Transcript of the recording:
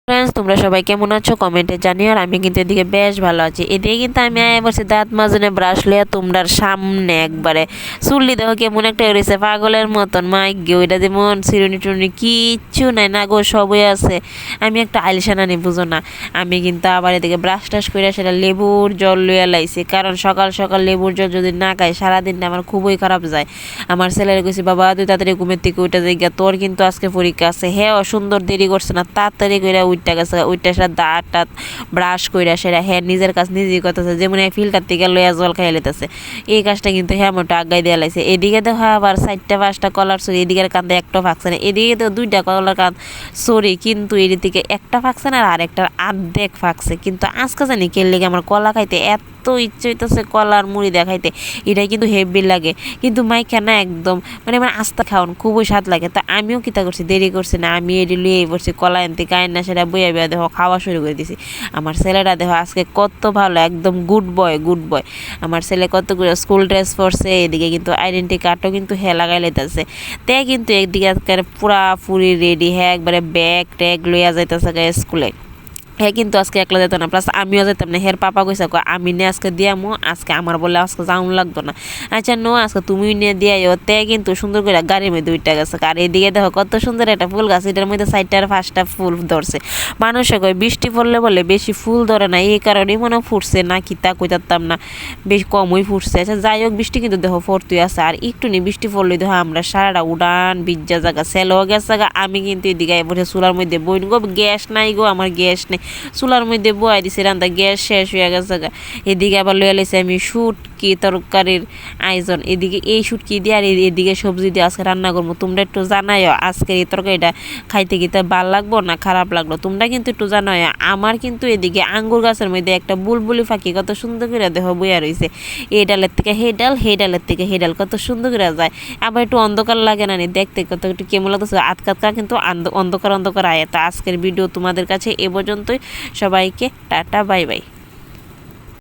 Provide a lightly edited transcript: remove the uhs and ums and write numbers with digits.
Friends, তোমরা সবাই কেমন আছো কমেন্টে জানিও। আর আমি কিন্তু এদিকে বেশ ভালো আছি। এদিকে কিন্তু আমি বলছি দাঁত মাজনে ব্রাশ লিয়া তোমরার সামনে একবারে চুল্লি দেখো কেমন একটা হয়েছে পাগলের মতন। মাই গে, ওইটা যেমন চিরুনি টুরুনি কিচ্ছু নাই না গো, সবই আছে। আমি একটা আইলিশানা নি, বুঝো না। আমি কিন্তু আবার এদিকে ব্রাশ টাশ করে সেটা লেবুর জল লইয়া লাইছি, কারণ সকাল সকাল লেবুর জল যদি না খাই সারাদিনটা আমার খুবই খারাপ যায়। আমার ছেলের কইছি, বাবা তুই তাড়াতাড়ি ঘুমের থেকে উঠে যাই গা, তোর কিন্তু আজকে পরীক্ষা আছে। হ্যাঁ, সুন্দর দেরি করছে না, তাড়াতাড়ি করে উঠতে গেছে। উঠতে সেটা দাঁত টাত ব্রাশ কইরা সেটা হ্যাঁ নিজের কাজ নিজেই করতেছে, যেমন ফিল্টার থেকে লইয়া জল খাইয়া লেতেছে। এই কাজটা কিন্তু হ্যাঁ মোটা আগাই দেওয়া লাগছে। এদিকে দেখো আবার 4টা 5টা কলার চুরি, এদিকের কান্দে একটা ফাঁকছে না, এদিকে তো 2টা কলার কান চুরি, কিন্তু এদিক থেকে একটা ফাঁকছে না, আর আরেকটার আর্ধেক ফাঁকছে। কিন্তু আজকে জানি কে লেগে আমার কলা খাইতে এত ইচ্ছে হইতেছে, কলার মুড়ি দেখাইতে, এটাই কিন্তু হেভি লাগে। কিন্তু মাইখা না একদম মানে আমার আস্তা খাওয়ান খুবই স্বাদ লাগে। তো আমিও কিতা করছি, দেরি করছি না, আমি এটি লুয়ে পড়ছি কলা আনতে, কায়ন না সেটা বইয়া বইয়া দেখো খাওয়া শুরু করে দিছি। আমার ছেলেটা দেখো আজকে কত ভালো, একদম গুড বয় গুড বয়। আমার ছেলে কত স্কুল ড্রেস পরছে, এদিকে কিন্তু আইডেন্টি কার্ডও কিন্তু হ্যাঁ লাগাই লেতেছে। তে কিন্তু একদিকে পুরা পুরি রেডি, হ্যাঁ একবারে ব্যাগ ট্যাগ লইয়া যাইতেছে স্কুলে। হ্যাঁ কিন্তু আজকে একলা যেত না, প্লাস আমিও যেতাম না। হের পাপা কইসা আমি নিয়ে আজকে দিয়ামো, আজকে আমার বলে আজকে যাওন লাগতো না। আচ্ছা নো, আজকে তুমি নিয়ে দিয়াইও। তে কিন্তু সুন্দর করে গাড়ির মধ্যে উইটা গেছে। আর এদিকে দেখো কত সুন্দর একটা ফুল গাছ, এটার মধ্যে 4টা 5টা ফুল ধরছে। মানুষে কয় বৃষ্টি পড়লে বলে বেশি ফুল ধরে না, এই কারণেই মনে ফুটছে না কি তা কইতাম না, বেশ কমই ফুটছে। আচ্ছা যাই হোক, বৃষ্টি কিন্তু দেখো পড়তেই আছে। আর একটু নি বৃষ্টি পড়লে দেখো আমরা সারাটা উড়ান বিজ্জা জায়গা সেলও গেছে। আমি কিন্তু এদিকে বসে চুলার মধ্যে বইন গো, গ্যাস নাই গো, আমার গ্যাস নেই। চুলার মধ্যে বয়াই দিছে রান্না, গ্যাস শেষ হয়ে গেছে। এদিকে আবার লইয়া লাইছে আমি শুটকি তরকারির আয়োজন। এদিকে এই শুটকি দিয়ে আর এদিকে সবজি দিয়ে আজকে রান্না করবো। তোমরা একটু জানাইও আজকের এই তরকারিটা খাইতে গিয়ে ভাল লাগবো না খারাপ লাগলো, তোমরা কিন্তু একটু জানাইও। আমার কিন্তু এদিকে আঙ্গুর গাছের মধ্যে একটা বুলবুলি ফাঁকি কত সুন্দর করে দেহ বইয়া রয়েছে। এই ডালের থেকে হে ডাল, হে ডালের থেকে হে ডাল, কত সুন্দর করে যায়। আবার একটু অন্ধকার লাগে না দেখতে, কত একটু কেমন লাগতেছে আতকাতকা, কিন্তু অন্ধকার অন্ধকার আয়। তো আজকের ভিডিও তোমাদের কাছে এ পর্যন্তই। সবাইকে টাটা, বাই বাই।